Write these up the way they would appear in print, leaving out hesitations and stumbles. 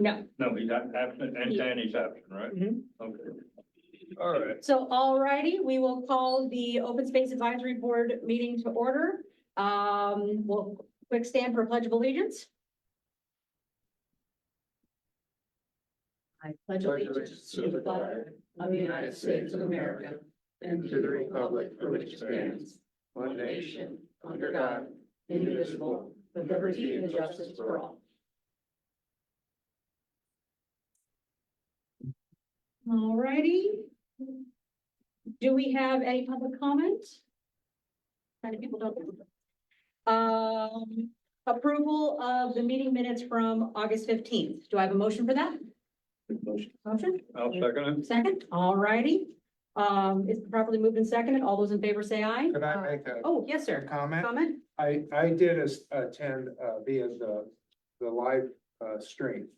No. No, he's not absent, and Danny's absent, right? Mhm. Okay. All right. So alrighty, we will call the Open Space Advisory Board meeting to order. We'll quick stand for Pledge of Allegiance. I pledge allegiance to the flag of the United States of America and to the republic for which it stands, one nation, under God, indivisible, with liberty and justice for all. Alrighty. Do we have any public comment? Many people don't. Approval of the meeting minutes from August 15th. Do I have a motion for that? Motion. I'll second it. Second, alrighty. It's properly moved and seconded. All those in favor say aye. Could I make a Oh, yes, sir. comment? Comment? I did attend via the live stream.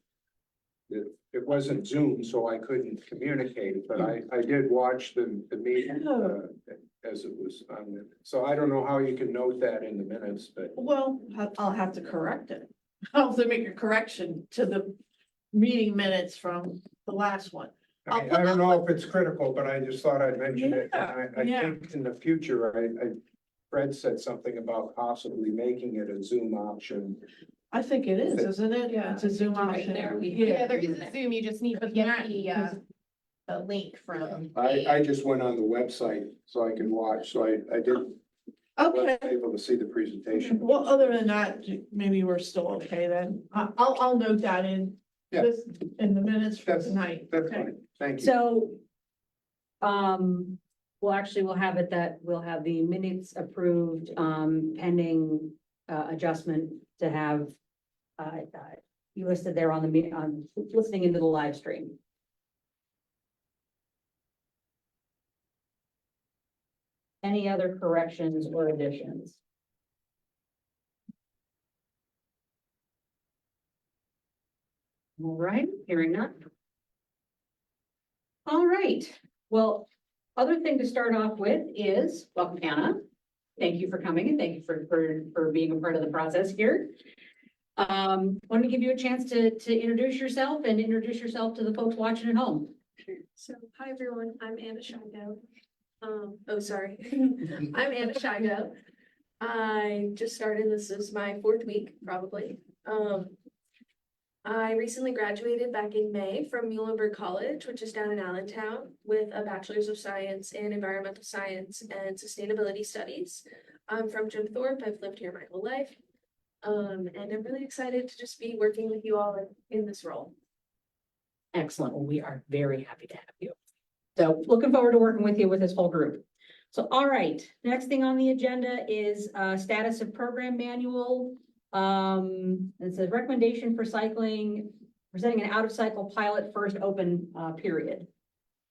It wasn't Zoom, so I couldn't communicate, but I did watch the meeting as it was on it. So I don't know how you can note that in the minutes, but Well, I'll have to correct it. I'll have to make a correction to the meeting minutes from the last one. I don't know if it's critical, but I just thought I'd mention it. And I Yeah. think in the future, Fred said something about possibly making it a Zoom option. I think it is, isn't it? Yeah. It's a Zoom Right option. there, Yeah. there is a Zoom, you just need to get the link from. I just went on the website so I could watch, so I didn't Okay, wasn't able to see the presentation. well, other than that, maybe we're still okay then. I'll note that in Yeah. this, in the minutes for That's- tonight. That's Okay. fine, thank you. So, we'll have it that we'll have the minutes approved, pending, adjustment to have, you listed there on the, on listening into the live stream. Any other corrections or additions? All right, hearing none. All right, well, other thing to start off with is, welcome Anna. Thank you for coming and thank you for being a part of the process here. Want to give you a chance to introduce yourself and introduce yourself to the folks watching at home. So, hi everyone, I'm Anna Shigo. Sorry. I'm Anna Shigo. I just started, this is my 4th week, probably. I recently graduated back in May from Muhlenberg College, which is down in Allentown, with a Bachelor's of Science in Environmental Science and Sustainability Studies. I'm from Jim Thorpe, I've lived here my whole life. And I'm really excited to just be working with you all in this role. Excellent. Well, we are very happy to have you. So looking forward to working with you with this whole group. So, all right, next thing on the agenda is status of program manual. It says recommendation for cycling, presenting an out of cycle pilot first open period.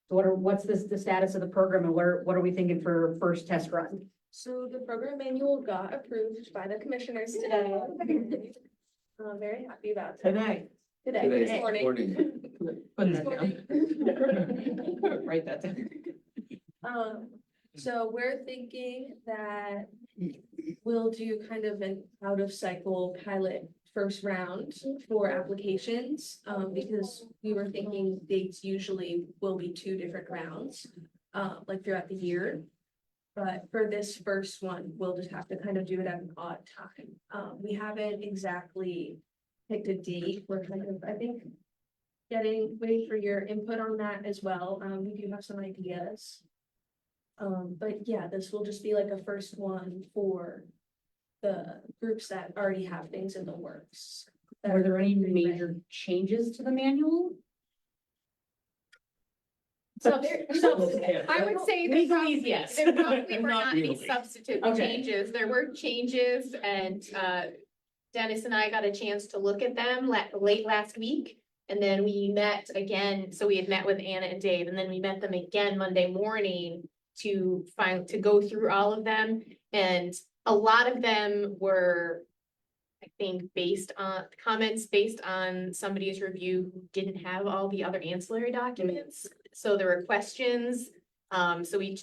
So what's the status of the program and what are we thinking for first test run? So the program manual got approved by the commissioners today. I'm very happy about Today. Today, this morning. Put This that morning. down. Write that down. So we're thinking that we'll do kind of an out of cycle pilot first round for applications. Because we were thinking dates usually will be 2 different rounds, like throughout the year. But for this first one, we'll just have to kind of do it at an odd time. We haven't exactly picked a date. We're kind of, I think, waiting for your input on that as well. We do have some ideas. But yeah, this will just be like a first one for the groups that already have things in the works. Were there any major changes to the manual? So I would say there Legalese, probably, yes. there probably were Not not any really. substantive Okay. changes. There were changes and Dennis and I got a chance to look at them late last week. And then we met again, so we had met with Anna and Dave, and then we met them again Monday morning to go through all of them. And a lot of them were, I think, based on comments based on somebody's review who didn't have all the other ancillary documents. So there were questions, so we,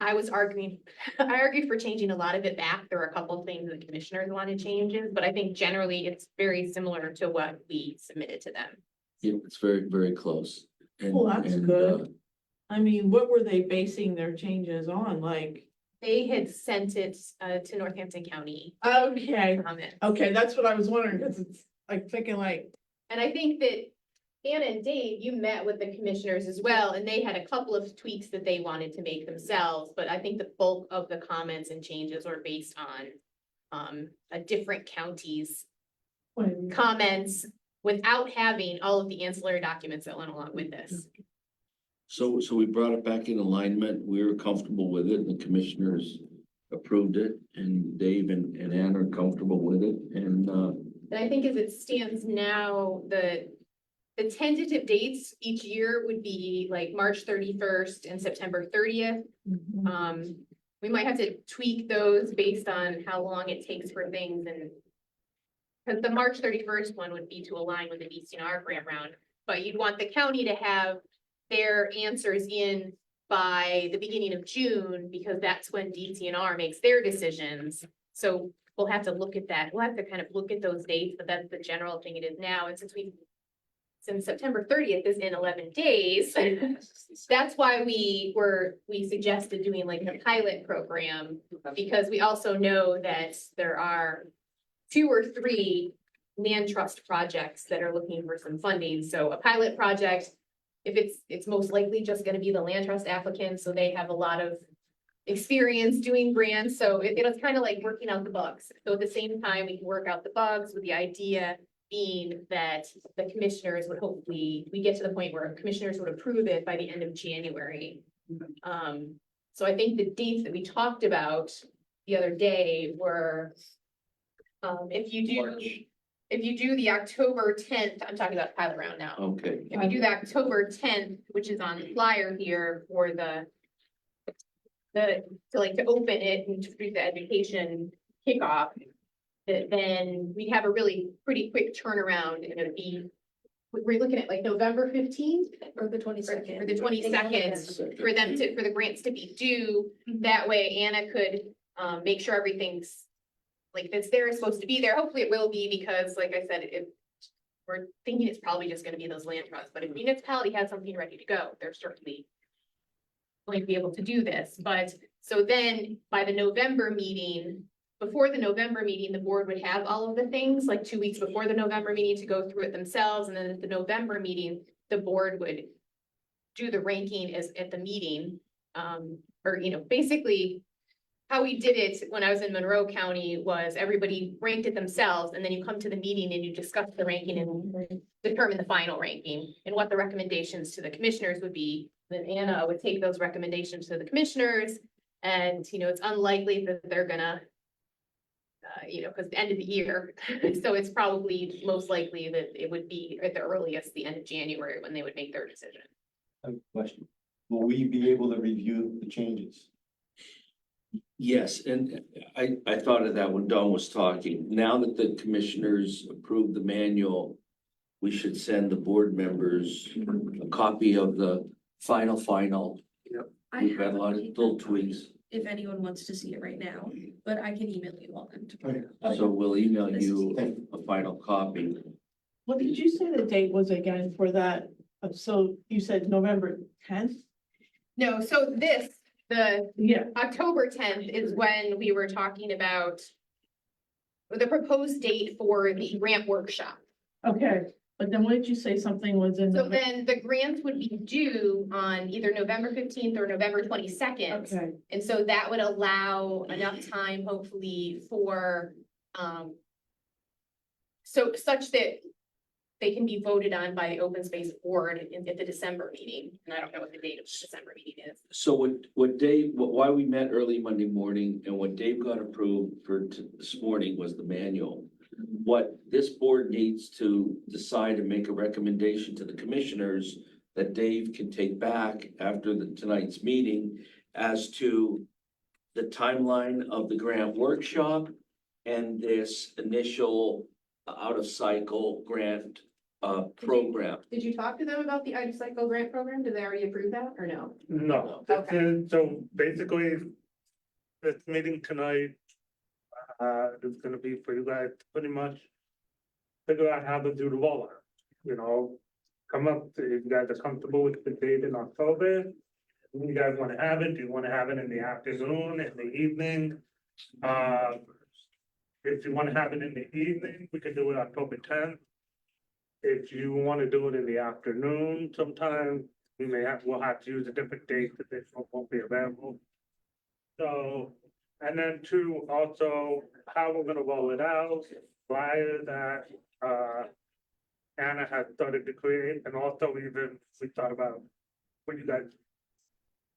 I was arguing, I argued for changing a lot of it back. There were a couple of things the commissioners wanted changes, but I think generally it's very similar to what we submitted to them. Yeah, it's very, very close. And- Well, that's and, good. I mean, what were they basing their changes on? Like, They had sent it to Northampton County. okay, Comment. okay, that's what I was wondering, because it's like thinking like, And I think that Anna and Dave, you met with the commissioners as well, and they had a couple of tweaks that they wanted to make themselves, but I think the bulk of the comments and changes were based on a different county's when, comments without having all of the ancillary documents that went along with this. So we brought it back in alignment. We were comfortable with it and the commissioners approved it and Dave and Ann are comfortable with it and, And I think as it stands now, the tentative dates each year would be like March 31st and September 30th. We might have to tweak those based on how long it takes for things and. Cause the March 31st one would be to align with the DCNR grant round, but you'd want the county to have their answers in by the beginning of June, because that's when DCNR makes their decisions. So we'll have to look at that. We'll have to kind of look at those dates, but that's the general thing it is now. And since September 30th is in 11 days, that's why we suggested doing like a pilot program, because we also know that there are 2 or 3 land trust projects that are looking for some funding. So a pilot project, if it's most likely just gonna be the land trust applicants, so they have a lot of experience doing grants, so it's kind of like working out the bugs. So at the same time, we can work out the bugs with the idea being that the commissioners would hopefully, we get to the point where commissioners would approve it by the end of January. So I think the dates that we talked about the other day were, if you do the October 10th, I'm talking about pilot round now. okay. If you do the October 10th, which is on the flyer here for to open it and to do the education kickoff, then we have a really pretty quick turnaround and it'd be, we're looking at like November 15th Or the 22nd. or the 22nd for them to, for the grants to be due. That way Anna could, make sure everything's like, that's there, is supposed to be there. Hopefully it will be, because like I said, we're thinking it's probably just gonna be those land trusts, but if municipality has something ready to go, they're certainly going to be able to do this. But so then by the November meeting, before the November meeting, the board would have all of the things, like 2 weeks before the November meeting, to go through it themselves. And then at the November meeting, the board would do the ranking as at the meeting. Or, basically how we did it when I was in Monroe County was everybody ranked it themselves, and then you come to the meeting and you discuss the ranking and determine the final ranking and what the recommendations to the commissioners would be. Then Anna would take those recommendations to the commissioners, and, it's unlikely that they're gonna, because the end of the year, so it's probably most likely that it would be at the earliest, the end of January, when they would make their decision. I have a question. Will we be able to review the changes? Yes, and I thought of that when Dawn was talking. Now that the commissioners approved the manual, we should send the board members a copy of the final. I We've got have a lot of paper little copy tweaks. If anyone wants to see it right now, but I can email you all them tomorrow. So we'll email you a final copy. what did you say the date was again for that? So you said November 10th? No, so the Yeah, October 10th is when we were talking about the proposed date for the grant workshop. okay, but then what did you say something was in? So then the grants would be due on either November 15th or November 22nd. Okay, And so that would allow enough time, hopefully, for, so such that they can be voted on by the open space board at the December meeting. And I don't know what the date of the December meeting is. So why we met early Monday morning and what Dave got approved for this morning was the manual. What this board needs to decide and make a recommendation to the commissioners that Dave can take back after tonight's meeting as to the timeline of the grant workshop and this initial out of cycle grant program. Did you talk to them about the iDecycle grant program? Did they already approve that or no? No, Okay. so basically, this meeting tonight, is gonna be for you guys to pretty much figure out how to do the rollout, you know, come up, to if you guys are comfortable with the date in October. When you guys wanna have it, do you wanna have it in the afternoon, in the evening? If you wanna have it in the evening, we could do it October 10th. If you wanna do it in the afternoon sometime, we'll have to use a different date, because this one won't be available. So, and then two, also, how we're gonna roll it out, flyer that, Anna has started to create, and also even, we thought about, when you guys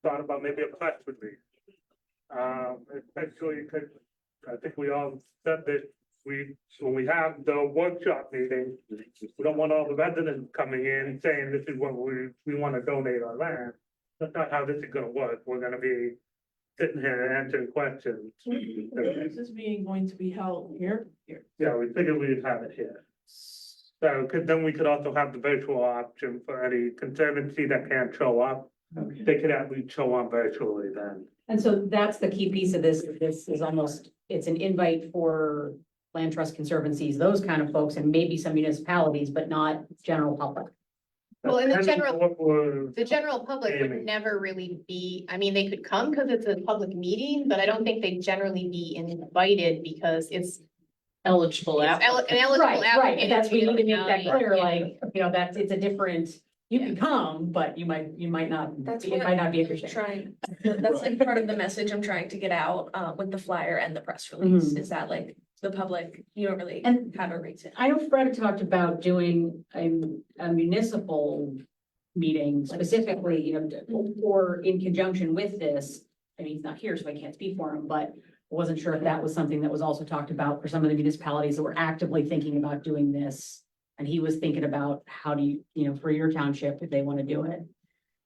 thought about maybe a press release. Especially because I think we all said that when we have the workshop meeting, we don't want all the residents coming in saying this is what we wanna donate our land. That's not how this is gonna work. We're gonna be sitting here answering questions. Is this meeting going to be held here? Here. Yeah, we figured we'd have it here. So, cause then we could also have the virtual option for any conservancy that can't show up. Okay. They could at least show up virtually then. And so that's the key piece of this. This is almost, it's an invite for land trust conservancies, those kind of folks, and maybe some municipalities, but not general public. Well, in the That's kind of general- what we're- The general public Amy. would never really be, I mean, they could come because it's a public meeting, but I don't think they'd generally be invited because it's Eligible an eligible Right, applicant. and that's, we need to make that municipality. clear, Yeah. like, you know, that's, it's a different, you can come, but you might not, That's it what might not be I'm interesting. trying, that's like part of the message I'm trying to get out, with the flyer and the press release, Mhm. is that like, the public, you don't really And- have a reason. I know Fred talked about doing a municipal meeting specifically, you know, or in conjunction with this. I mean, he's not here, so I can't speak for him, but I wasn't sure if that was something that was also talked about for some of the municipalities that were actively thinking about doing this. And he was thinking about how do you know, for your township, if they want to do it.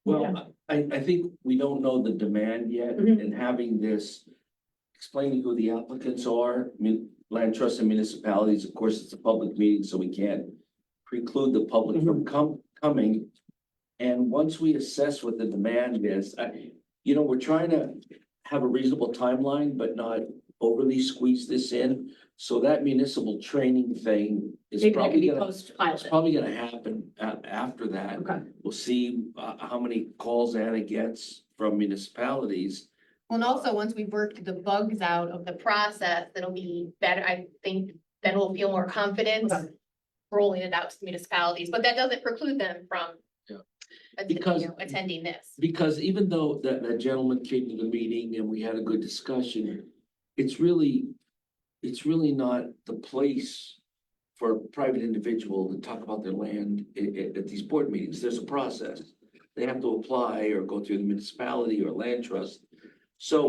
Well, I think we don't know the demand yet, Mhm. and having this, explaining who the applicants are, land trust and municipalities, of course, it's a public meeting, so we can't preclude the public from coming. And once we assess what the demand is, we're trying to have a reasonable timeline, but not overly squeeze this in. So that municipal training thing is Maybe that could probably be gonna, post it's pilot. probably gonna happen after that. Okay. We'll see how many calls Anna gets from municipalities. Well, and also, once we've worked the bugs out of the process, it'll be better, I think, then we'll feel more confident Okay. rolling it out to the municipalities, but that doesn't preclude them from Yeah. you know, attending this. Because even though that gentleman came to the meeting and we had a good discussion, it's really not the place for a private individual to talk about their land at these board meetings. There's a process. They have to apply or go through the municipality or land trust. So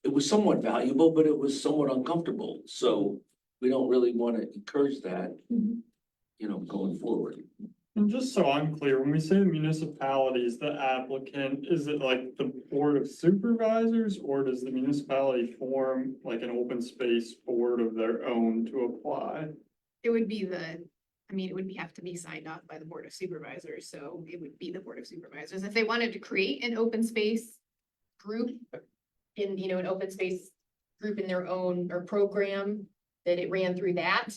it was somewhat valuable, but it was somewhat uncomfortable. So we don't really want to encourage that, Mhm. going forward. And just so I'm clear, when we say the municipality is the applicant, is it like the board of supervisors? Or does the municipality form like an open space board of their own to apply? It would be it would have to be signed off by the Board of Supervisors, so it would be the Board of Supervisors. If they wanted to create an open space group an open space group in their own or program, that it ran through that,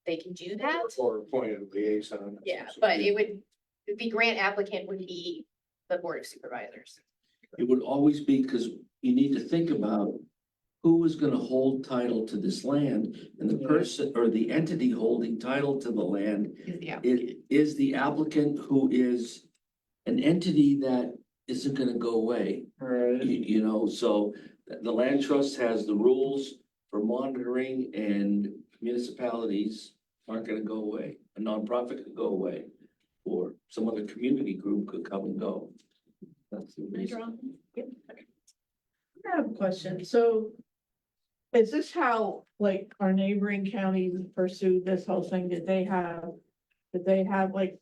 they can do that. Or appointed liaison. Yeah, but the grant applicant would be the Board of Supervisors. It would always be, because you need to think about who is gonna hold title to this land, and the person or the entity holding title to the land Is the applicant. is the applicant, who is an entity that isn't gonna go away. Right. So the land trust has the rules for monitoring, and municipalities aren't gonna go away. A nonprofit could go away, or some other community group could come and go. That's the reason. I have a question. So is this how, like, our neighboring counties pursued this whole thing? Did they have like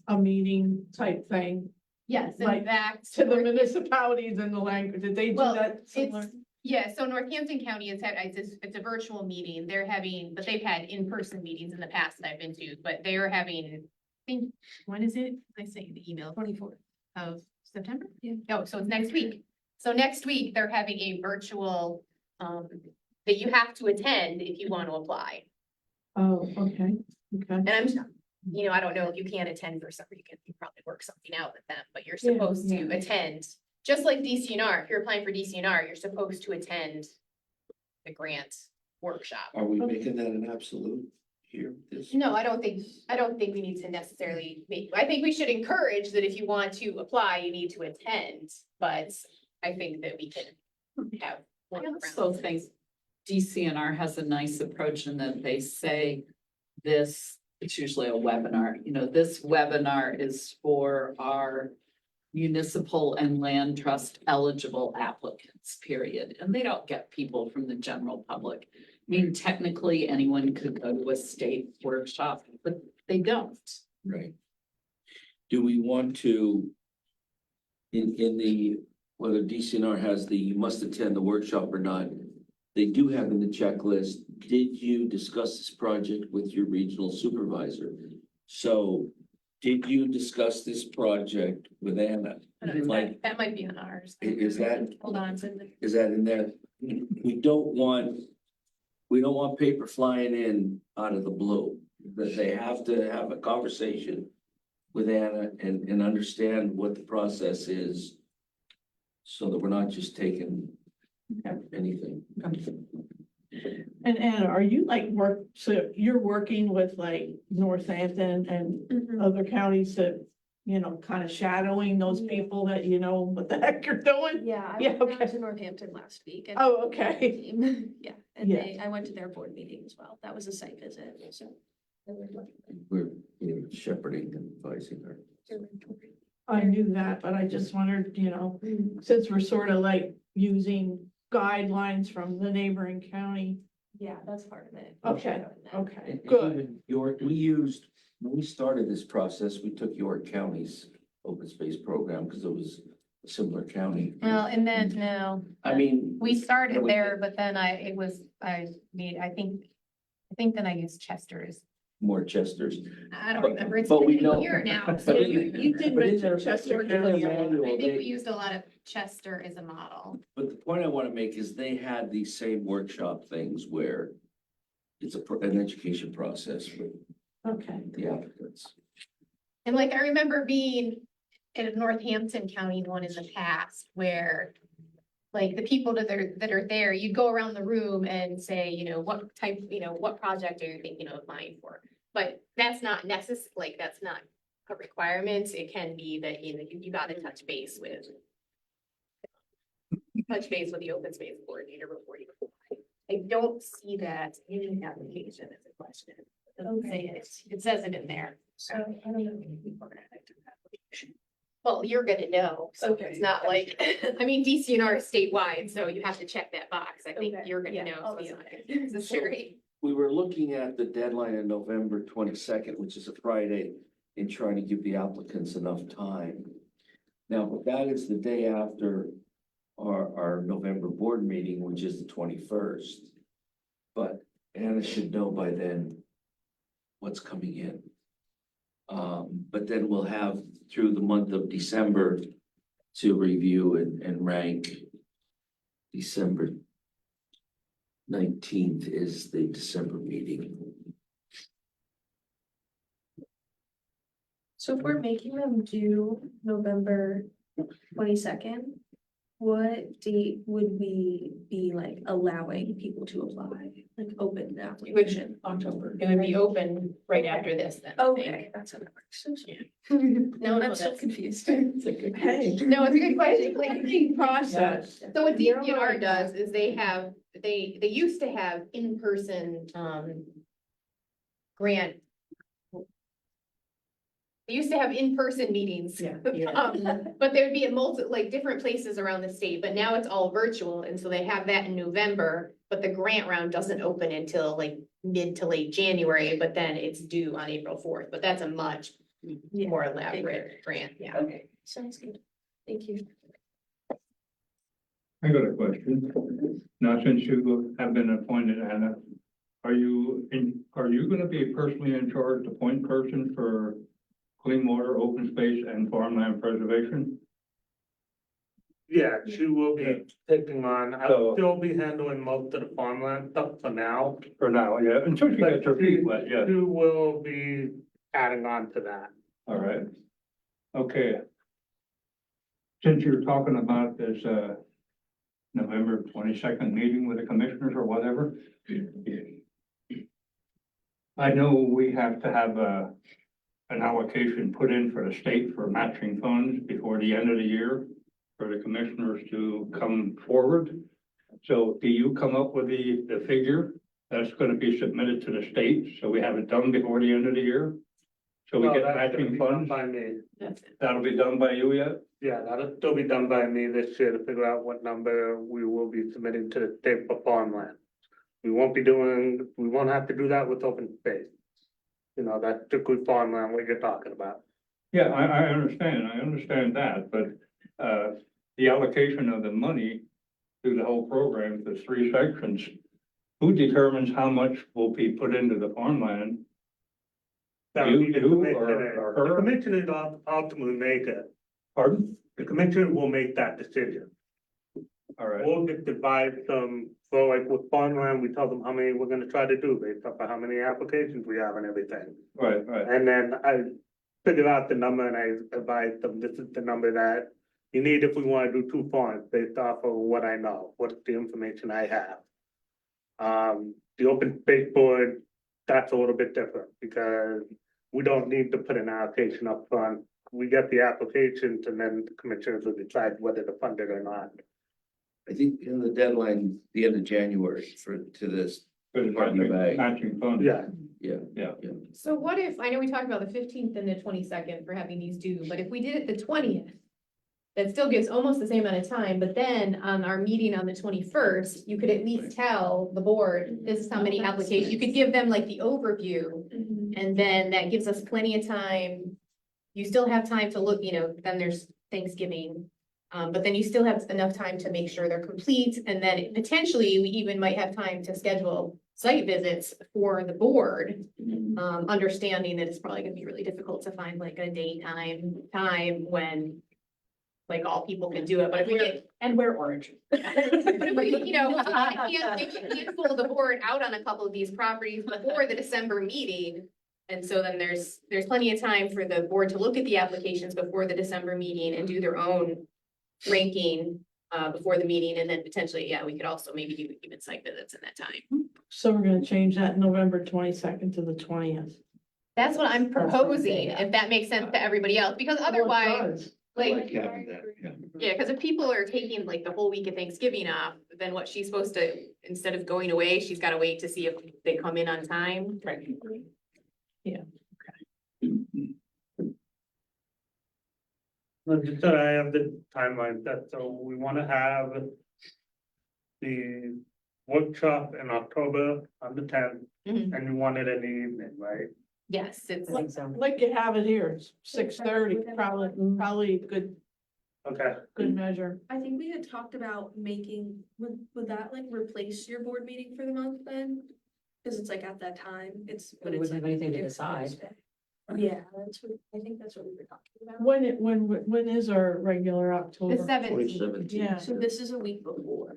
a meeting type thing Yes, Like, in fact. to the municipalities and the language? Did they do Well, that similar? Yeah, so Northampton County has had, it's a virtual meeting. They're having, but they've had in-person meetings in the past that I've been to, but they are having, I think, when is it? I sent you the email. 24th of September? Yeah. Oh, so it's next week. So next week, they're having a virtual, that you have to attend if you want to apply. Oh, okay, okay. And I'm, I don't know if you can attend for some, you probably work something out with them, but you're Yeah, supposed to yeah. attend. Just like DCNR, if you're applying for DCNR, you're supposed to attend the grant workshop. Are we making that an absolute here? This- No, I don't think we need to necessarily I think we should encourage that if you want to apply, you need to attend, but I think that we can have. I also think DCNR has a nice approach in that they say this, it's usually a webinar, this webinar is for our municipal and land trust eligible applicants, period. And they don't get people from the general public. I mean, technically, anyone could go to a state workshop, but they don't. Right. Do we want to, in the, whether DCNR has the, you must attend the workshop or not, they do have in the checklist, did you discuss this project with your regional supervisor? So did you discuss this project with Anna? I don't know, Like, that might be on ours. is that, Hold on, it's in there. is that in there? We don't want paper flying in out of the blue. That they have to have a conversation with Anna and understand what the process is. So that we're not just taking Okay. anything. And Anna, are you like so you're working with like Northampton and other counties that, kind of shadowing those people that what the heck you're doing? Yeah, I Yeah, went down okay. to Northampton last week. and- Oh, okay. Yeah, and Yeah. I went to their board meeting as well. That was a site visit, so. We're shepherding and advising her. I knew that, but I just wondered, since we're sort of like using guidelines from the neighboring county. Yeah, that's part of it. Okay, And okay, good. even York, when we started this process, we took York County's open space program because it was a similar county. Well, and then, no, I mean, we started we there, did. but then I think then I used Chester's. more Chesters. I don't But- remember, it's but we been a know- year now. but You did But in mention their- Chester in their County. a lot. manual, I think they- we used a lot of Chester as a model. But the point I want to make is they had these same workshop things where it's an education process with Okay, the applicants. And like, I remember being in a Northampton County one in the past where like the people that are there, you'd go around the room and say, what type, what project are you thinking of applying for? But that's not that's not a requirement. It can be that, you gotta touch base with the open space coordinator before you apply. I don't see that in the application as a question. It doesn't say it. It says it in there. So, I don't know. Well, you're gonna know, so Okay. it's not like, I mean, DCNR is statewide, so you have to check that box. I think Okay. you're gonna Yeah, know. I'll so be it's not okay. necessary. We were looking at the deadline of November 22nd, which is a Friday, in trying to give the applicants enough time. Now, that is the day after our November board meeting, which is the 21st. But Anna should know by then what's coming in. But then we'll have through the month of December to review and rank. December 19th is the December meeting. So if we're making them do November 22nd, what date would we be like allowing people to apply, like open the application? October. It would be open right after this then. I think. Okay, that's how that works. No, I'm so that's- confused. It's a good hey. No, it's a good question. Like, Process. so what You're DCNR right. does is they used to have in-person, grant. They used to have in-person meetings. Yeah. But there'd be at different places around the state, but now it's all virtual, and so they have that in November. But the grant round doesn't open until like mid to late January, but then it's due on April 4th, but that's a much more elaborate grant, yeah. Okay, sounds good. Thank you. I got a question. Now, since you have been appointed, Anna, are you gonna be personally in charge, the point person for clean water, open space and farmland preservation? Yeah, she will be taking on, So- I'll still be handling most of the farmland stuff for now. For now, yeah, until you get your feet wet, yeah. She will be adding on to that. All right. Okay. Since you're talking about this, November 22nd meeting with the commissioners or whatever. I know we have to have an allocation put in for the state for matching funds before the end of the year for the commissioners to come forward. So do you come up with the figure that's gonna be submitted to the state, so we have it done before the end of the year? So we Well, get that's gonna matching be done funds? By me, That'll be done by you yet? yeah, that'll still be done by me this year to figure out what number we will be submitting to the state for farmland. We won't have to do that with open space. You know, that's strictly farmland, what you're talking about. Yeah, I understand that, but, the allocation of the money through the whole program, the three sections, who determines how much will be put into the farmland? That would be the You or commissioner. her? The commissioner ultimately make it. Pardon? The commissioner will make that decision. All right, We'll just divide some, so like with farmland, we tell them how many we're gonna try to do based off of how many applications we have and everything. right. And then I figure out the number and I advise them, this is the number that you need if we wanna do two farms based off of what I know, what's the information I have. The open space board, that's a little bit different because we don't need to put an allocation up front. We get the applications and then the commissioners will decide whether to fund it or not. I think in the deadline, the end of January to this. For the Department of Ag. matching funds. Yeah, So what if, I know we talked about the 15th and the 22nd for having these due, but if we did it the 20th? That still gives almost the same amount of time, but then on our meeting on the 21st, you could at least tell the board, this is how many applications, you could give them like the overview. And then that gives us plenty of time. You still have time to look, then there's Thanksgiving. But then you still have enough time to make sure they're complete, and then potentially we even might have time to schedule site visits for the board. Understanding that it's probably gonna be really difficult to find like a time when like all people can do it, but if we get. And wear orange. But if we, we can't pull the board out on a couple of these properties before the December meeting. And so then there's plenty of time for the board to look at the applications before the December meeting and do their own ranking before the meeting, and then potentially, yeah, we could also maybe do even site visits in that time. So we're gonna change that November 22nd to the 20th. That's what I'm proposing, if that makes sense to everybody else, because otherwise, like, having that, yeah. yeah, because if people are taking like the whole week of Thanksgiving off, then what she's supposed to, instead of going away, she's gotta wait to see if they come in on time. Right. just so I have the timeline set, so we wanna have. The workshop in October on the 10th, Mhm. and you want it in the evening, right? Yes, it's, I think so. Like you have it here, 6:30, probably good Okay, measure. I think we had talked about making, would that like replace your board meeting for the month then? Cause it's like at that time, but We it's wouldn't have like. anything to it's decide. Thursday. Yeah, I think that's what we were talking about. When is our regular the October? 17th. Yeah. So this is a week before.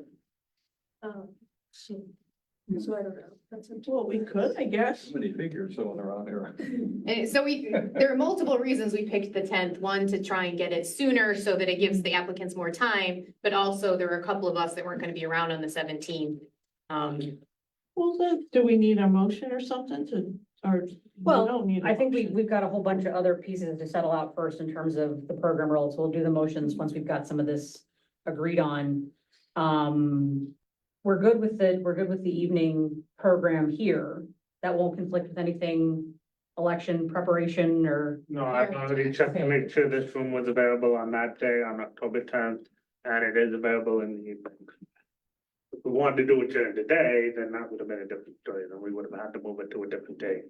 So I don't know, that's. Well, we could, I guess. Many figures going around here. And so there are multiple reasons we picked the 10th. One, to try and get it sooner so that it gives the applicants more time, but also there were a couple of us that weren't gonna be around on the 17th. Well, then, do we need a motion or something or? we Well, don't need a I think motion? we've got a whole bunch of other pieces to settle out first in terms of the program roles. We'll do the motions once we've got some of this agreed on. We're good with the evening program here. That won't conflict with anything, election preparation or, no, I've already checked to make sure this room was available on that day, on October 10th, and it is available in the evening. If we wanted to do it during the day, then that would have been a different story, then we would have had to move it to a different day.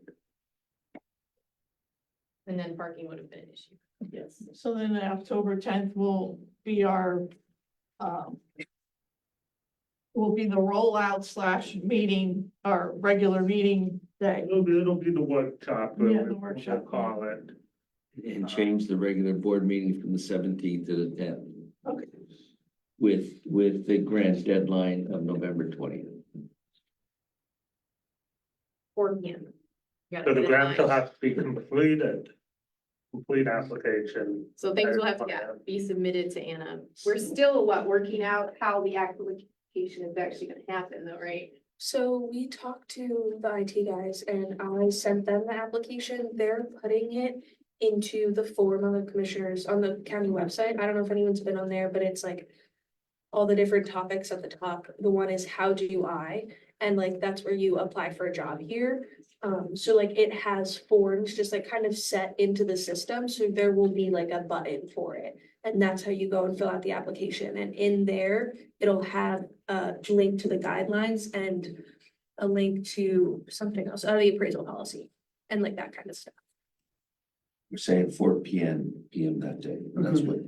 And then parking would have been an issue. Yes, so then October 10th will be our will be the rollout slash meeting or regular meeting day. It'll be the workshop. Yeah, the we'll workshop. Call it. And change the regular board meeting from the 17th to the 10th. Okay. With the grant deadline of November 20th. 4 p.m. You gotta So the put it grant will on. have to be completed. Complete application. So things will have to be submitted to Anna. We're still working out how the application is actually gonna happen though, right? So we talked to the IT guys and I sent them the application. They're putting it into the form on the commissioners on the county website. I don't know if anyone's been on there, but it's like all the different topics at the top. The one is how do I? And like, that's where you apply for a job here. So like it has forms just like kind of set into the system. So there will be like a button for it. And that's how you go and fill out the application. And in there, it'll have a link to the guidelines and a link to something else, the appraisal policy and like that kind of stuff. We're saying 4 p.m. that day. And that's what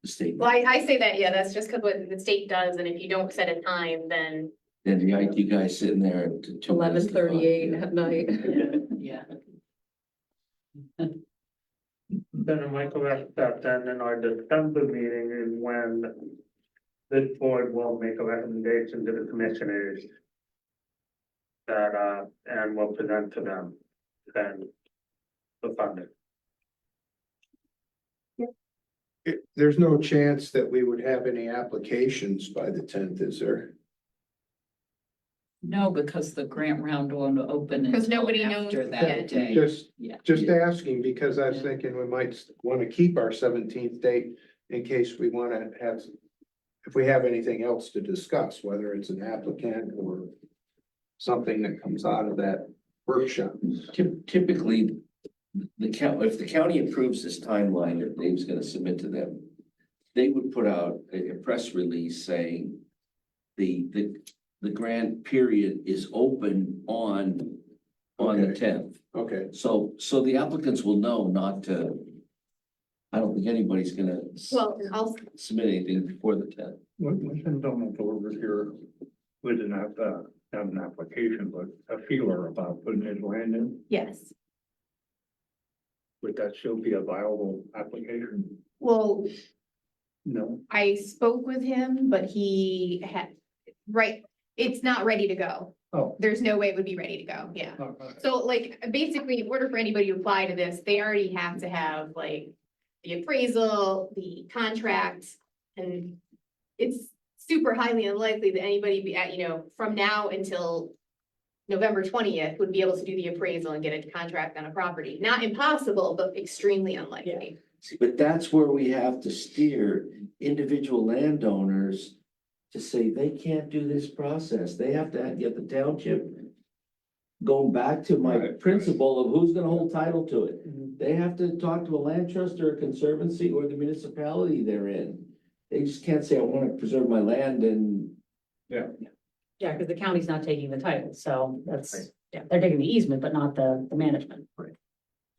the state. Well, I say that, yeah, that's just because what the state does, and if you don't set a time, then And the IT guy sitting there at 11:38 at night. Yeah. Then Michael, that then in our December meeting is when this board will make a recommendation to the commissioners. That, and will present to them, then the funding. There's no chance that we would have any applications by the 10th, is there? No, because the grant round won't open. Because until nobody knows after yet. that day. Yeah. Just Yeah. asking, because I was thinking we might want to keep our 17th date in case we want to have, if we have anything else to discuss, whether it's an applicant or something that comes out of that workshop. Typically, if the county approves this timeline that Dave's gonna submit to them, they would put out a press release saying the grant period is open on the Okay. 10th. Okay, So the applicants will know not to, I don't think anybody's gonna well, I'll, submit anything before the 10th. When someone over here, we didn't have to have an application, but a feeler about putting his land in, yes. would that still be a viable application? Well, No. I spoke with him, but he had, right, it's not ready to go. Oh. There's no way it would be ready to go, yeah. So like, basically, in order for anybody to apply to this, they already have to have like the appraisal, the contract, and it's super highly unlikely that anybody be at, from now until November 20th would be able to do the appraisal and get a contract on a property. Not impossible, but extremely unlikely. But that's where we have to steer individual landowners to say they can't do this process. They have to get the township. Going back to my Right. principle of who's gonna hold title to it. They have to talk to a land trust or a conservancy or the municipality they're in. They just can't say, I wanna preserve my land and Yeah, because the county's not taking the title, so that's, yeah, they're taking the easement, but not the management.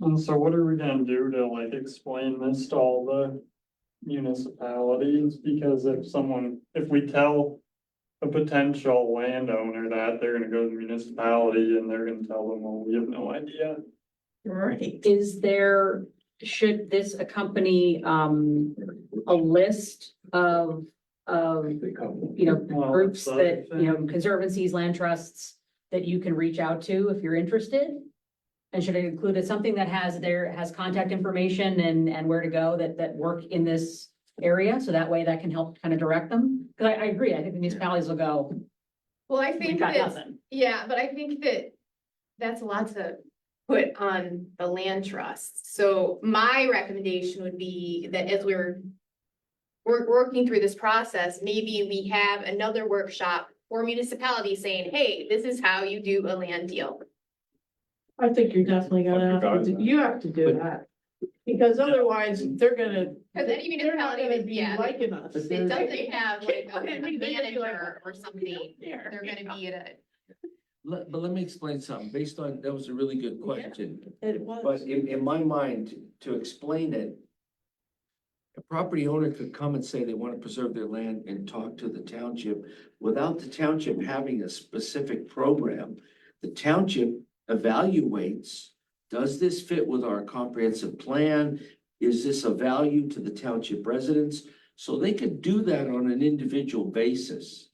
And so what are we gonna do to like explain this to all the municipalities? Because if we tell a potential landowner that, they're gonna go to the municipality and they're gonna tell them, well, we have no idea. Right. Is there, should this accompany, a list of, Well, groups that's that, the thing. conservancies, land trusts that you can reach out to if you're interested? And should it include something that has contact information and where to go that work in this area? So that way that can help kind of direct them? Because I agree, I think the municipalities will go, Well, I we've think got that, nothing. yeah, but I think that that's a lot to put on the land trust. So my recommendation would be that as we're working through this process, maybe we have another workshop for municipalities saying, hey, this is how you do a land deal. I think you're definitely gonna have to, you have to do that. Because otherwise, they're gonna. Because any they're not municipality gonna that- be yeah. liking us. It doesn't have like a They're gonna be like, manager or something. There. They're gonna be at but let me explain something. Based on, that was a really good question. It But was. in my mind, to explain it, A property owner could come and say they want to preserve their land and talk to the township without the township having a specific program. The township evaluates, does this fit with our comprehensive plan? Is this a value to the township residents? So they could do that on an individual basis.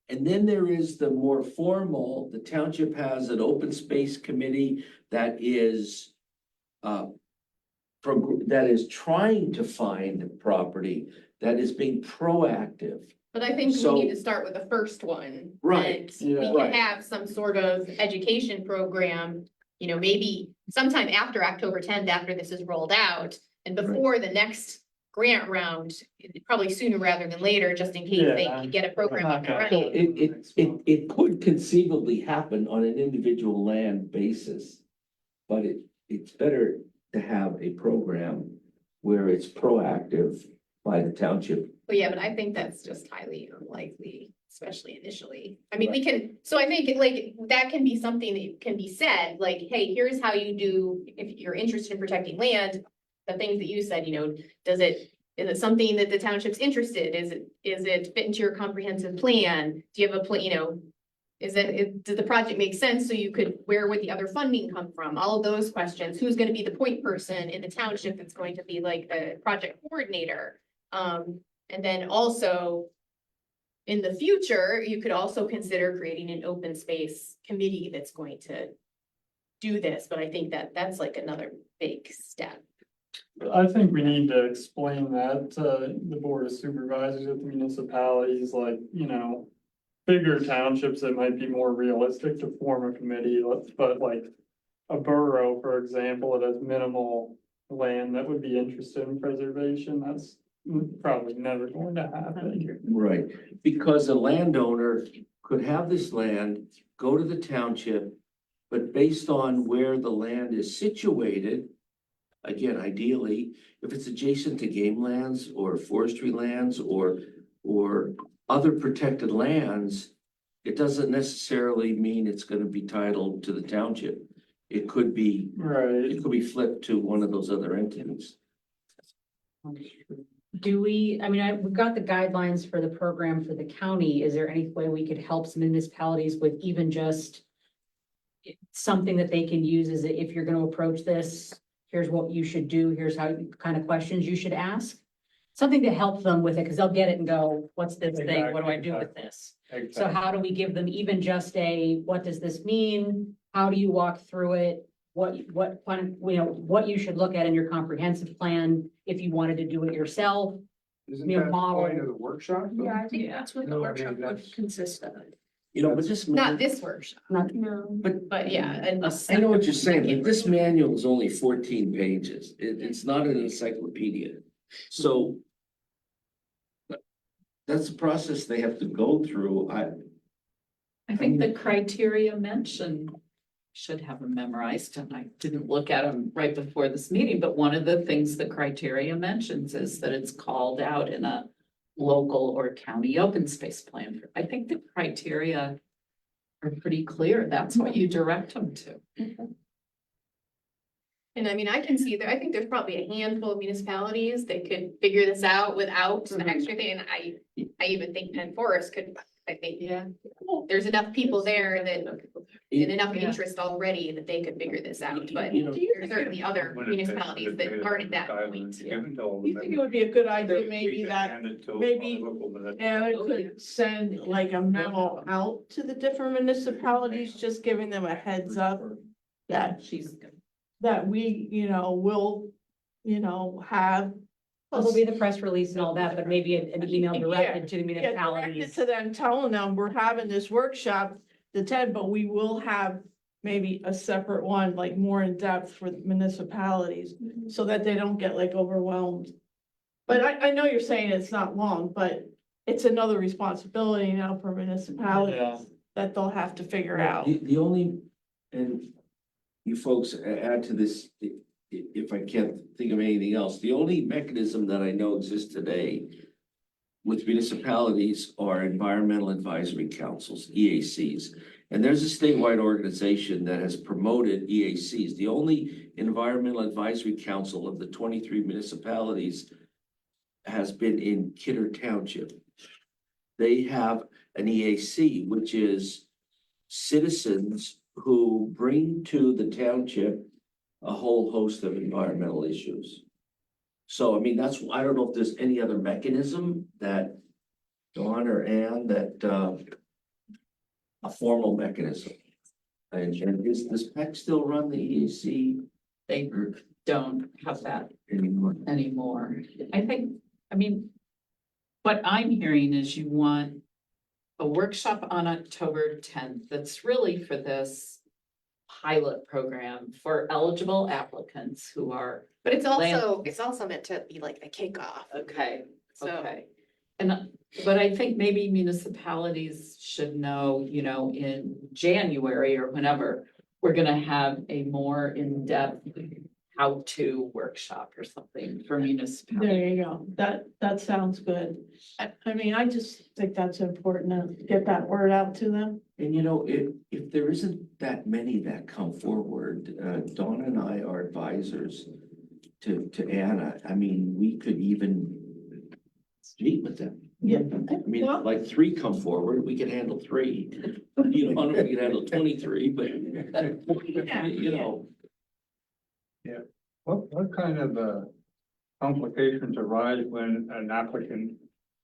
And then there is the more formal, the township has an open space committee that is that is trying to find property, that is being proactive. But I think we So- need to start with the first one. Right, And we yeah. can have some sort of education program, you know, maybe sometime after October tenth, after this is rolled out. And before the next grant round, probably sooner rather than later, just in case they Yeah. can get a program up and Okay. running. It could conceivably happen on an individual land basis. But it's better to have a program where it's proactive by the township. But yeah, but I think that's just highly unlikely, especially initially. I mean, we can, so I think like that can be something that can be said, like, hey, here's how you do, if you're interested in protecting land. The things that you said, you know, is it something that the township's interested? Is it fit into your comprehensive plan? Do you have a plan, you know? Does the project make sense? So you could, where would the other funding come from? All of those questions. Who's gonna be the point person in the township that's going to be like the project coordinator? And then also. In the future, you could also consider creating an open space committee that's going to. Do this, but I think that that's like another big step. I think we need to explain that to the board of supervisors at the municipalities, like, you know. Bigger townships, it might be more realistic to form a committee, but like. A borough, for example, it has minimal land that would be interested in preservation, that's probably never going to happen. Right, because a landowner could have this land, go to the township, but based on where the land is situated. Again, ideally, if it's adjacent to game lands or forestry lands or other protected lands. It doesn't necessarily mean it's gonna be titled to the township. It could be flipped to one of those other entities. Do we, I mean, we've got the guidelines for the program for the county. Is there any way we could help some municipalities with even just something that they can use is if you're gonna approach this, here's what you should do, here's how kind of questions you should ask? Something to help them with it, because they'll get it and go, what's this thing? What do I do with this? So how do we give them even just what does this mean? How do you walk through it? What you should look at in your comprehensive plan if you wanted to do it yourself? Isn't Your that the model. point of the workshop? though? Yeah, I think that's what the No, I workshop mean, would that's- consist of. You know, but this. Not this workshop, No. but yeah, and. I know what you're saying, but this manual is only 14 pages. It's not an encyclopedia. So. That's the process they have to go through. I think the criteria mentioned should have them memorized, and I didn't look at them right before this meeting, but one of the things the criteria mentions is that it's called out in a local or county open space plan. I think the criteria are pretty clear. That's what you direct them to. And I mean, I can see there, I think there's probably a handful of municipalities that could figure this out without the extra thing, and I even think Penn Forest could, I think. Yeah. There's enough people there that, and enough Yeah. interest already that they could figure this out, but You know, there's certainly other municipalities that aren't at that point. You think it would be a good idea, maybe maybe Anna could send like a memo out to the different municipalities, just giving them a heads up that we, will, have. There'll be the press release and all that, but maybe an email directed to the Yeah, directed municipalities. to them, telling them we're having this workshop, the 10, but we will have maybe a separate one, like more in depth for the municipalities, so that they don't get like overwhelmed. But I know you're saying it's not long, but it's another responsibility now for Yeah. municipalities that they'll have to figure out. The only, and you folks add to this, if I can't think of anything else, the only mechanism that I know exists today with municipalities are environmental advisory councils, EACs. And there's a statewide organization that has promoted EACs. The only environmental advisory council of the 23 municipalities has been in Kidder Township. They have an EAC, which is citizens who bring to the township a whole host of environmental issues. So, I mean, that's, I don't know if there's any other mechanism that Dawn or Ann a formal mechanism. And does PEC still run the EAC They don't have that anymore? anymore. I think, I mean, what I'm hearing is you want a workshop on October tenth that's really for this pilot program for eligible applicants who are, But it's also meant to be like a kickoff. okay, So- okay. And, but I think maybe municipalities should know, you know, in January or whenever, we're gonna have a more in-depth how-to workshop or something for municipalities. There you go. That sounds good. I mean, I just think that's important to get that word out to them. And you know, if there isn't that many that come forward, Dawn and I are advisors to Anna. I mean, we could even meet with them. Yeah. I mean, Well- like 3 come forward, we can handle 3. You know, I don't know if we can handle 23, but you know. What kind of complications arise when an applicant's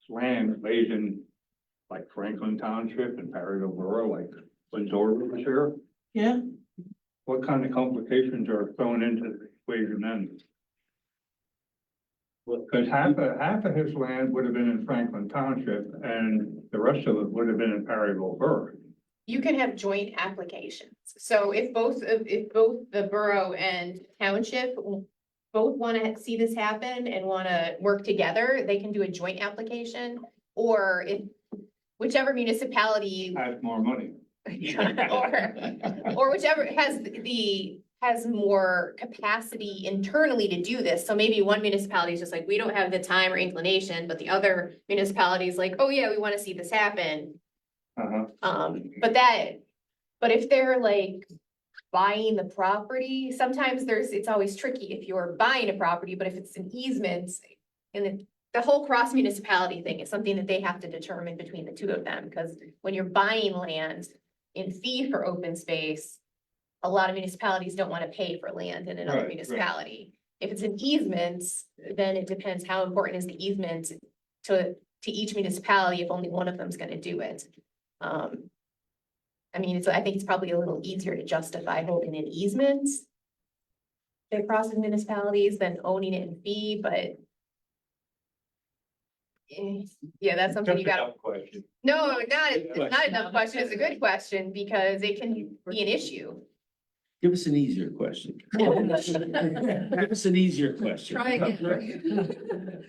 land lays in like Franklin Township and Perryville Borough, like when Zorba was here? Yeah, What kind of complications are thrown into the equation then? Because half of his land would have been in Franklin Township and the rest of it would have been in Perryville Borough. You can have joint applications. So if both the borough and township both want to see this happen and want to work together, they can do a joint application. Or if whichever municipality Has more money. or whichever has more capacity internally to do this. So maybe one municipality is just like, we don't have the time or inclination, but the other municipality is like, oh yeah, we want to see this happen. But if they're like buying the property, sometimes it's always tricky if you're buying a property, but if it's an easement. And the whole cross municipality thing is something that they have to determine between the two of them, because when you're buying land in fee for open space, a lot of municipalities don't want to pay for land in another Right, right. municipality. If it's an easement, then it depends how important is the easement to each municipality if only one of them's gonna do it. I mean, I think it's probably a little easier to justify holding an easement across the municipalities than owning it in fee, but yeah, that's something you gotta, Question. no, it's not a dumb question, it's a good question, because it can be an issue. Give us an easier question. Give us an easier question. Try again.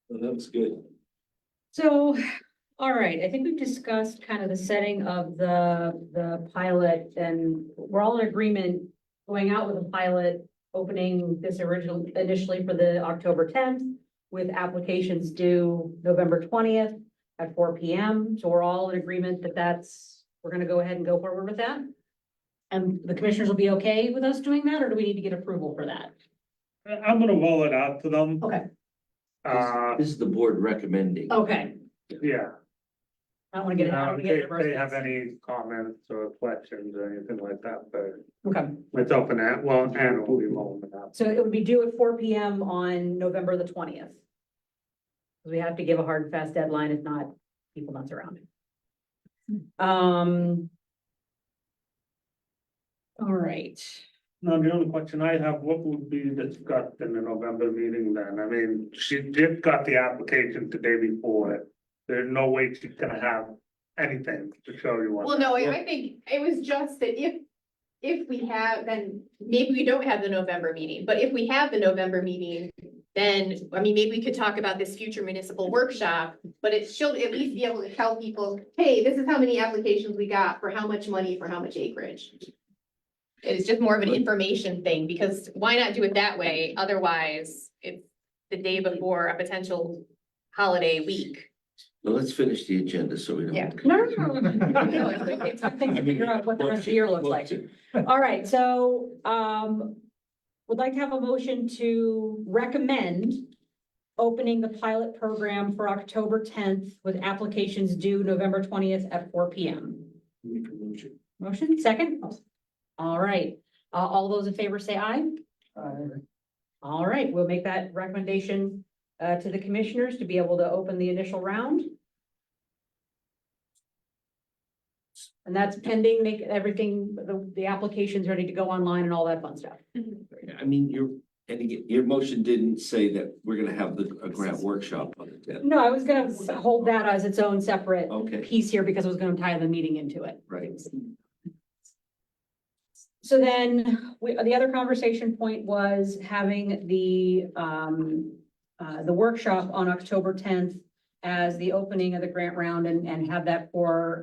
Well, that was good. So, all right, I think we've discussed kind of the setting of the pilot, and we're all in agreement going out with a pilot, opening this initially for the October 10th, with applications due November 20th at 4 p.m. So we're all in agreement that we're gonna go ahead and go forward with that. And the commissioners will be okay with us doing that, or do we need to get approval for that? I'm gonna roll it out to them. Okay, This is the board recommending. okay. Yeah. I don't wanna get it. I don't wanna get If it. they have any comments or questions or anything like that, but Okay, it's open at, well, and we'll be rolling it out. so it would be due at 4 p.m. on November the 20th. We have to give a hard and fast deadline, if not, people not around. All right, No, the only question I have, what would be discussed in the November meeting then? I mean, she just got the application the day before it. There's no way she's gonna have anything to show you. Well, no, I think it was just that if we have, then maybe we don't have the November meeting, but if we have the November meeting, then, I mean, maybe we could talk about this future municipal workshop, but she'll at least be able to tell people, hey, this is how many applications we got for how much money, for how much acreage. It's just more of an information thing, because why not do it that way? Otherwise, it's the day before a potential holiday week. Well, let's finish the agenda so we don't. Yeah. no. It's a thing to figure out what the rest of the year looks like. All right, so, would like to have a motion to recommend opening the pilot program for October tenth with applications due November 20th at 4 p.m. Motion, second? All right, all those in favor say aye. All right, we'll make that recommendation to the commissioners to be able to open the initial round. And that's pending, make everything, the applications ready to go online and all that fun stuff. I mean, and again, your motion didn't say that we're gonna have a grant workshop on the tenth, No, I was gonna hold that as its own separate okay, piece here because I was gonna tie the meeting into it. right. So then, the other conversation point was having the workshop on October tenth as the opening of the grant round and have that for,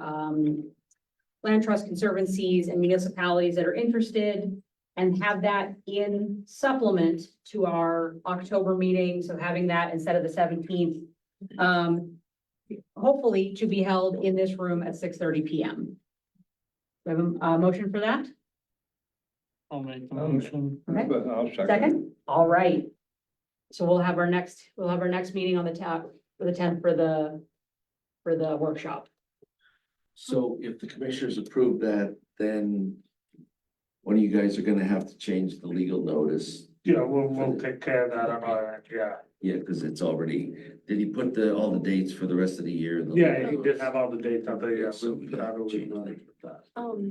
land trust conservancies and municipalities that are interested, and have that in supplement to our October meeting, so having that instead of the 17th, hopefully to be held in this room at 6:30 p.m. We have a motion for that? I'll make the motion. Okay. I'll Second? All right. So we'll have our next meeting on the for the 10th for the workshop. So if the commissioners approve that, then one of you guys are gonna have to change the legal notice. Yeah, we'll take care of that on our end, yeah. Yeah, because it's already, did he put all the dates for the rest of the year? in the Yeah, legal he did notice? have all the dates out there, yeah. So we we'll- gotta change that.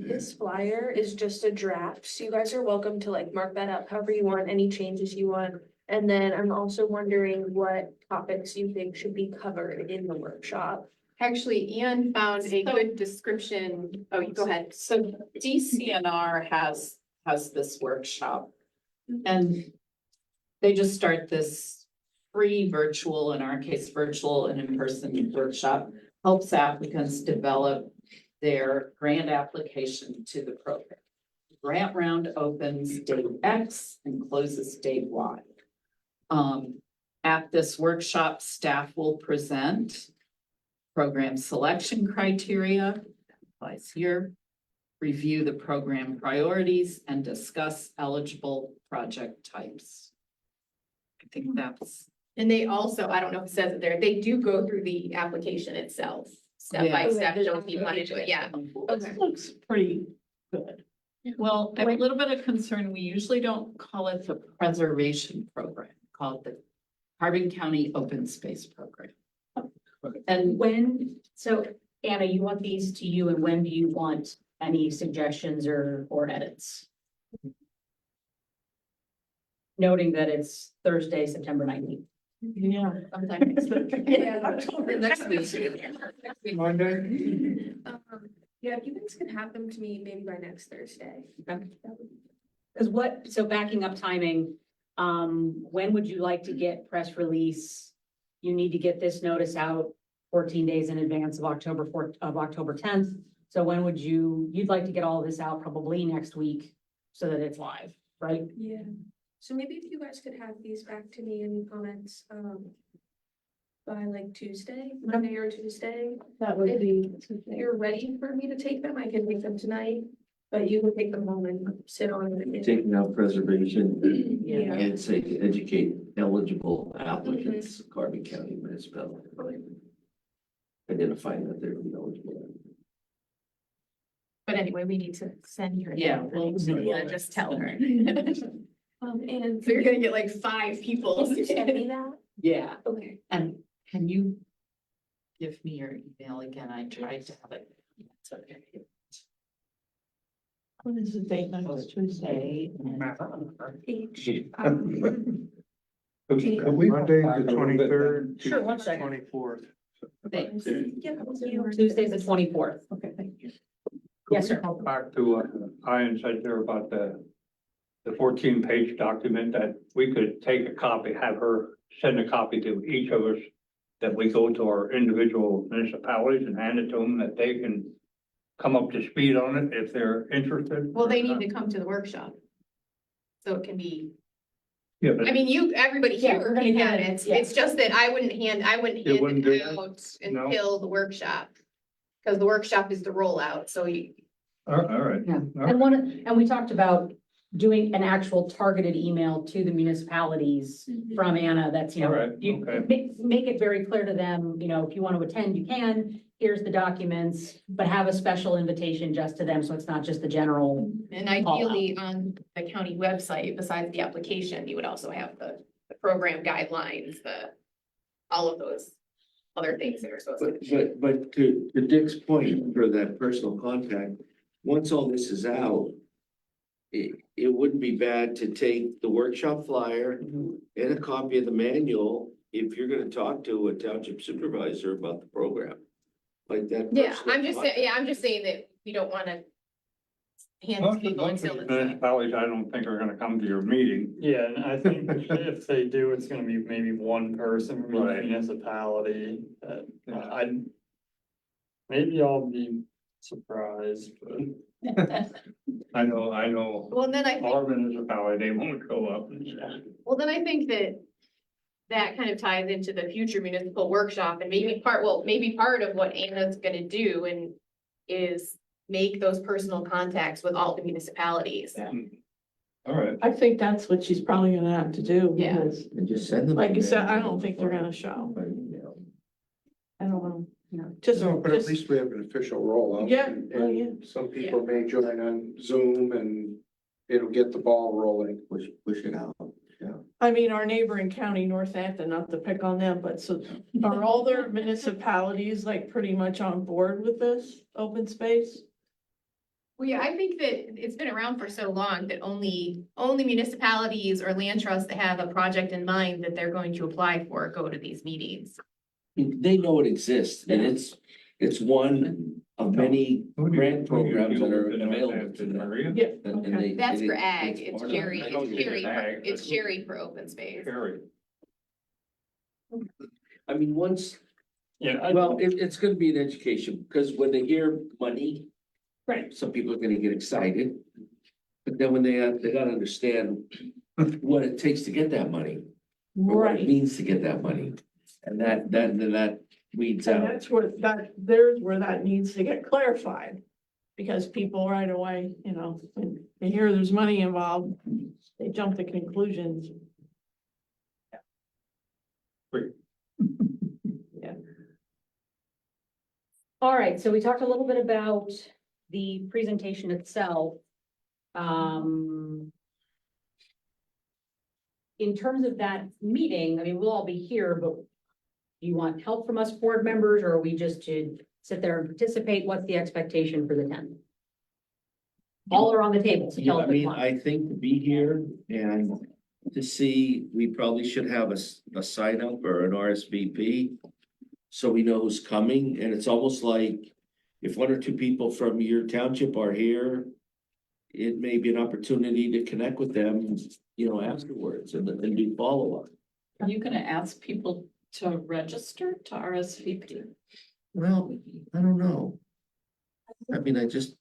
This flyer is just a draft, so you guys are welcome to like mark that up however you want, any changes you want. And then I'm also wondering what topics you think should be covered in the workshop. Actually, Ian found a good description. Oh, you go ahead. So DCNR has this workshop. And they just start this free virtual, in our case, virtual and in-person workshop, helps applicants develop their grant application to the program. Grant round opens date X and closes date Y. At this workshop, staff will present program selection criteria, applies here, review the program priorities, and discuss eligible project types. I think that's. And they also, I don't know if it says it there, they do go through the application itself, step by Yeah. step, show you want to do it, yeah. This looks pretty good. Well, I have a little bit of concern. We usually don't call it the preservation program, call it the Hardin County Open Space Program. And when, so Anna, you want these to you, and when do you want any suggestions or edits? Noting that it's Thursday, September 19th. Yeah. Next week. Monday? Yeah, if you guys could have them to me maybe by next Thursday. Because so backing up timing, when would you like to get press release? You need to get this notice out 14 days in advance of October 10th. So when would you'd like to get all of this out probably next week so that it's live, right? Yeah. So maybe if you guys could have these back to me in comments, by like Tuesday, Monday or Tuesday. That would be. If you're ready for me to take them, I can take them tonight, but you can take them home and sit on them. Taking out preservation, Yeah. and say to educate eligible applicants, Carbon County municipality. Identifying that they're eligible. But anyway, we need to send her. Yeah, Just tell her. And. So you're gonna get like 5 people. Can you send me that? Yeah, Okay. and can you give me your email again? I tried to have it. It's okay. What is the date next Tuesday? Monday, the 23rd. Sure, one second. 24th. Thanks. Tuesday's the 24th. Okay, thank you. Yes, sir. Go back to what Ian said there about the 14-page document, that we could take a copy, have her send a copy to each of us, that we go to our individual municipalities and hand it to them, that they can come up to speed on it if they're interested. Well, they need to come to the workshop. So it can be, Yeah, but I mean, everybody Yeah, here we're gonna can have have it, it. yeah. It's just that I wouldn't hand wouldn't do it that? out No. until the workshop. Because the workshop is the rollout, so you, all right. Yeah. All right. And we talked about doing an actual targeted email to the municipalities from Anna, that's, you know, Alright, you okay. make it very clear to them, you know, if you want to attend, you can, here's the documents, but have a special invitation just to them, so it's not just the general. And ideally, on the county website, besides the application, you would also have the program guidelines, all of those other things that are supposed to. But to Dick's point for that personal contact, once all this is out, it wouldn't be bad to take the workshop flyer and a copy of the manual if you're gonna talk to a township supervisor about the program. Like that. Yeah, personal I'm just saying, contact. I'm just saying that we don't wanna hand Most people of until the it's. municipalities, I don't think are gonna come to your meeting. Yeah, and I think if they do, it's gonna be maybe one person from Right. each municipality. Maybe I'll be surprised, but. I know, Well, then I think, our municipality, they won't show up. well, then I think that kind of ties into the future municipal workshop and maybe part of what Anna's gonna do and is make those personal contacts with all the municipalities. All right, I think that's what she's probably gonna have to do, Yeah. because, And just send them. like you said, I email. don't think they're gonna show. By email. I don't know, you know, just. No, but at just- least we have an official rollout. Yeah, and- oh, and some people may join on Zoom and it'll get the ball rolling. Push it out. I mean, our neighboring county, Northampton, not to pick on them, but so are all their municipalities like pretty much on board with this open space? Well, yeah, I think that it's been around for so long that only municipalities or land trusts that have a project in mind that they're going to apply for go to these meetings. They know it exists and it's one of many grant programs that are available to them. Maria? Yeah, And okay. they- That's and for it- ag, it's part of- Jerry, I know it's it's Jerry, ag, it's but- Jerry for open space. Carrie. I mean, once, Yeah, well, it's gonna be an education, because when they hear money. Right. Some people are gonna get excited. But then when they gotta understand what it takes to get that money. Or what it Right, means to get that money. And that weeds and out. that's where there's where that needs to get clarified. Because people right away, you know, when they hear there's money involved, they jump to conclusions. All right, so we talked a little bit about the presentation itself. In terms of that meeting, I mean, we'll all be here, but do you want help from us board members, or are we just to sit there and participate? What's the expectation for the 10th? All are on the table, so Yeah, tell I us which mean, one. I think to be here and to see, we probably should have a sign up or an RSVP. So we know who's coming, and it's almost like if one or two people from your township are here. It may be an opportunity to connect with them, you know, afterwards and do follow-up. Are you gonna ask people to register to RSVP? Well, I don't know. I mean, I just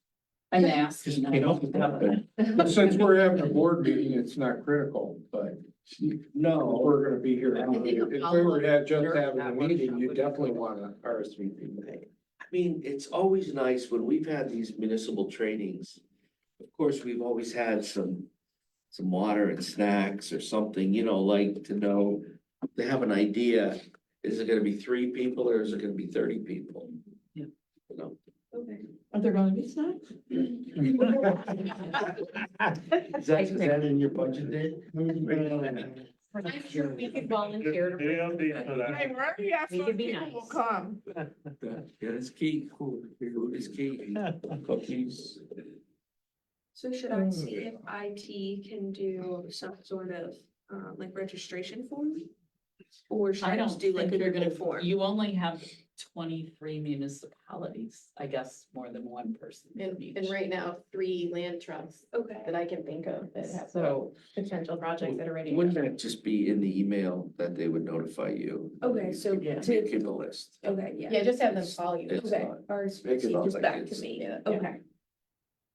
I'm asking. came up with that, Since we're having a board meeting, it's not critical, but no. we're gonna be here. I think a If we follow-up were just during having a that meeting, workshop you would be definitely helpful. wanna RSVP. I mean, it's always nice when we've had these municipal trainings. Of course, we've always had some water and snacks or something, you know, like to know, to have an idea. Is it gonna be 3 people or is it gonna be 30 people? Yeah. You know, Are there gonna be snacks? is that in your budget, Dave? I'm sure we could volunteer to. They'll be for that. Hey, wherever you have We some could be people will nice. come. Yeah, it's key, food is key, cookies. So should I see if IT can do some sort of, like registration form? Or should I I don't just do like think a you're Google gonna, form? you only have 23 municipalities, I guess, more than one person. in And each. right now, 3 land trusts Okay, that I can think of that have So, potential projects that are ready. to Wouldn't go. that just be in the email that they would notify you? okay, so Yeah. Make you the list. okay, yeah. Yeah, just have them call you. It's Okay, not- make it RSVP look just like back to it's- me, yeah. okay.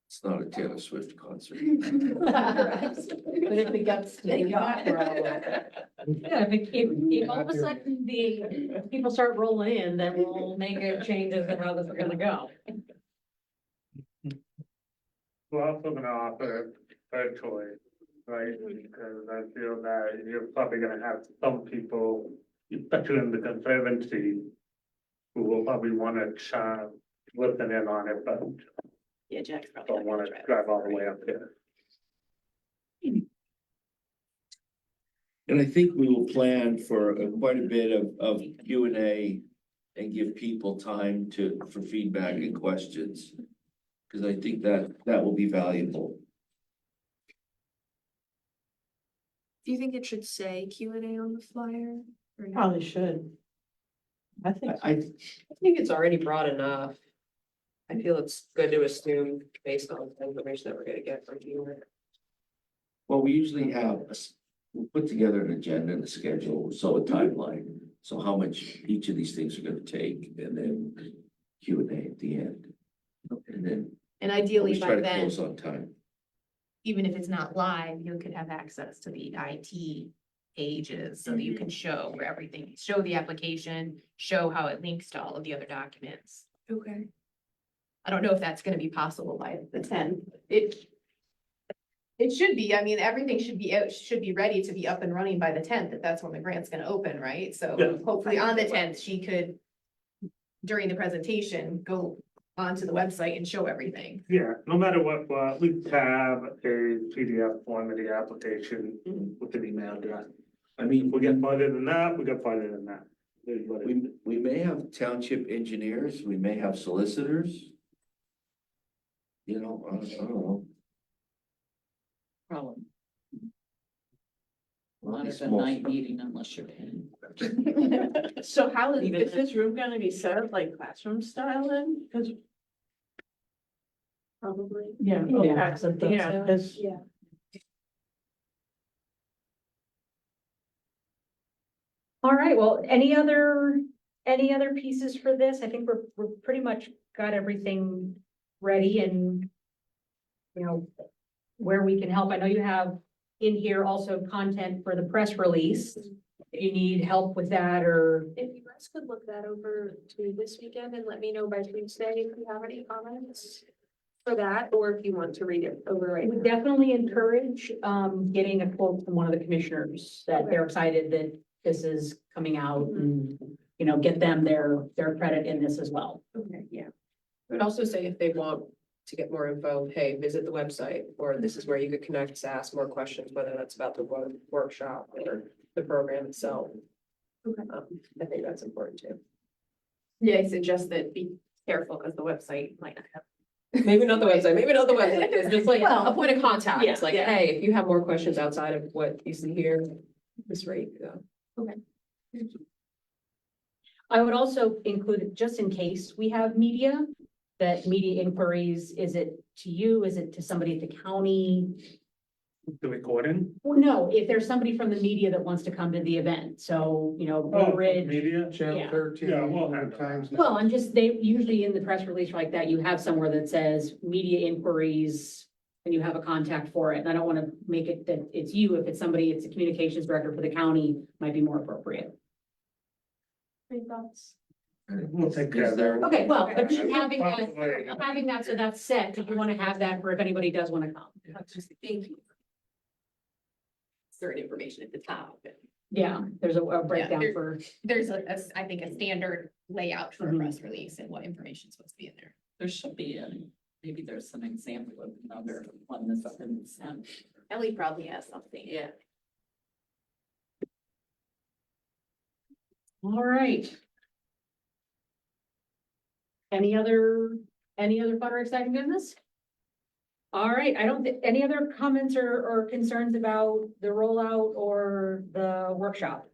It's not a Taylor Swift concert. but if it gets to the top, we're all over. Yeah, if all of a sudden the people start rolling in, then we'll make a changes in how this is gonna go. We're also gonna offer virtually, right? Because I feel that you're probably gonna have some people, especially in the conservancy, who will probably wanna try listen in on it, but Yeah, Jack's probably. don't wanna drive all the way up there. And I think we will plan for quite a bit of Q and A and give people time for feedback and questions. Cause I think that will be valuable. Do you think it should say Q and A on the flyer? or not? Probably should. I think, I, I think it's already broad enough. I feel it's good to assume based on the information that we're gonna get from you. well, we usually have, we put together an agenda and a schedule, so a timeline. So how much each of these things are gonna take, and then Q and A at the end. And then And always ideally try by to then, close on time. even if it's not live, you could have access to the IT pages so that you can show where everything, show the application, show how it links to all of the other documents. Okay. I don't know if that's gonna be possible by the 10th. It should be, I mean, everything should be, should be ready to be up and running by the 10th, if that's when the grant's gonna open, right? So Yeah. hopefully on the 10th, she could, during the presentation, go onto the website and show everything. Yeah, no matter what, we have a PDF form of the application with an email address. I If mean, we get farther than that, we get farther than that. we may have township engineers, we may have solicitors. You know, I don't know. Problem. Well, Not it's at a most- night meeting unless you're paying. so how is, Even is this room gonna be set up like classroom style then? Cause, Probably. yeah, Yeah, okay, I think yeah, so. 'cause- Yeah. All right, well, any other pieces for this? I think we're pretty much got everything ready and, you know, where we can help. I know you have in here also content for the press release. If you need help with that, or If you guys could look that over to this weekend and let me know by Tuesday if you have any comments for that, or if you want to read it over I right would now. definitely encourage getting a quote from one of the commissioners that they're excited that this is coming out and, you know, get them their credit in this as well. Okay, yeah. I would also say if they want to get more info, hey, visit the website, or this is where you could connect to ask more questions, whether that's about the workshop or the program itself. Okay. I think that's important too. Yeah, I suggest that be careful because the website might not have. Maybe not the website, maybe not the website, it's just like Well, a point of yeah, contact, like, yeah. hey, if you have more questions outside of what you see here, this rate, go. I would also include, just in case we have media, that media inquiries, is it to you, is it to somebody at the county? The recording? Well, no, if there's somebody from the media that wants to come to the event, so, you know, Oh, Blue Ridge. media? Channel Yeah. 13. Yeah, we'll have Times. Well, I'm just, they usually in the press release like that, you have somewhere that says media inquiries. And you have a contact for it, and I don't want to make it that it's you, if it's somebody, it's a communications director for the county, might be more appropriate. Any thoughts? We'll take care of that. Okay, well, but Okay. having that, so that's set, if you want to have that for if anybody does want to come. Thank you. Certain information at the top. Yeah, there's a breakdown there- for, There's I think a standard layout for a Mhm. press release and what information is supposed to be in there. There should be, maybe there's an example of another one that's been sent. Ellie probably has something. Yeah. all right. Any other fun or exciting business? All right, I don't, any other comments or concerns about the rollout or the workshop?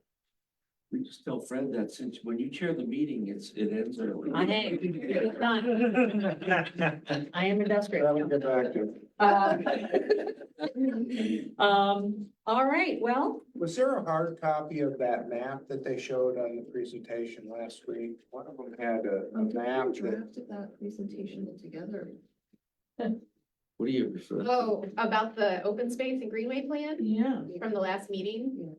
We just tell Fred that since when you chair the meeting, it ends early. I am, it's done. I am industrious. That'll get back to. All right, well, Was there a hard copy of that map that they showed on the presentation last week? One of them had a map that. Drafted that presentation together. What do you refer? Oh, about the open space and greenway plan Yeah. from the last meeting?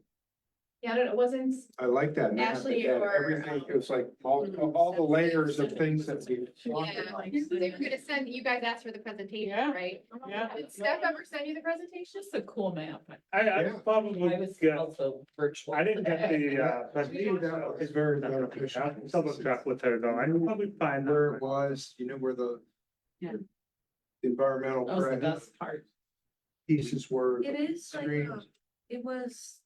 Yeah, I don't know, it wasn't, I like that map. Ashley that or, Everything feels like all the layers of things that we. yeah, they were gonna send, you guys asked for the presentation, Yeah. right? Yeah. Did Steph ever send you the presentation? Just a cool map. I Yeah. probably I was get, also virtual. I didn't get the, That presentation. was very beneficial. I'll double check with her though, I can probably find Where out. it was, you know, where the. Yeah. Environmental That was the credit best part. pieces were. It is like, Screen. it was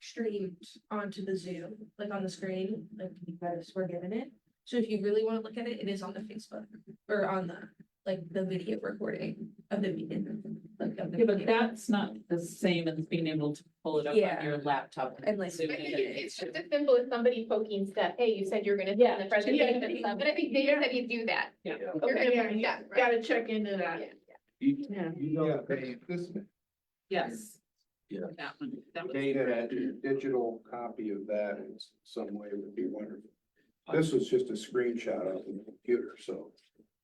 streamed onto the Zoom, like on the screen, like you guys were given it. So if you really wanna look at it, it is on the Facebook or on the, like, the video recording of the meeting. Like, of the Yeah, but meeting. that's not the same as being able to pull it up Yeah. on your laptop. And, like, zoom I in. think it's just as simple as somebody poking Steph, hey, you said you're gonna Yeah. send the presentation Yeah. and stuff, but I think they said you do that. Yeah. You're Okay, gonna yeah, do you that, right? gotta check into that. Yeah. You, Yeah. you know, Yeah, this Yes. Yeah. That one, that was. data, a digital copy of that in some way would be wonderful. This was just a screenshot of the computer, so.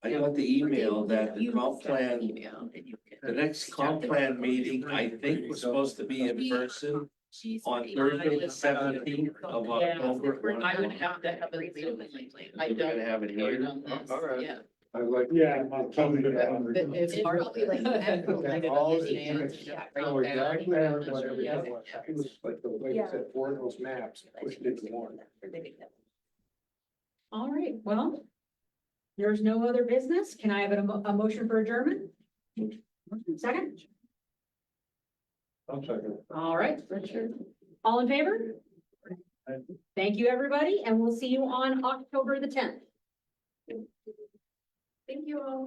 I got the email that the You comp sent an plan, email and you can- the next comp plan meeting, I think was supposed to be in person She's- on Thursday, the 17th of October. I would have to have it Zoom link. I We're don't gonna have it hear here. on this. All right. Yeah. I like. Yeah, I'll tell you that. It's It's hard. probably like that. All the- Understand. know exactly what everything Yeah. was. It was like the way you said, four of those maps pushed into one. All right, well, there's no other business. Can I have a motion for adjournment? Second? I'm sorry. All right, Richard. All in favor? Thank you, everybody, and we'll see you on October the 10th. Thank you all.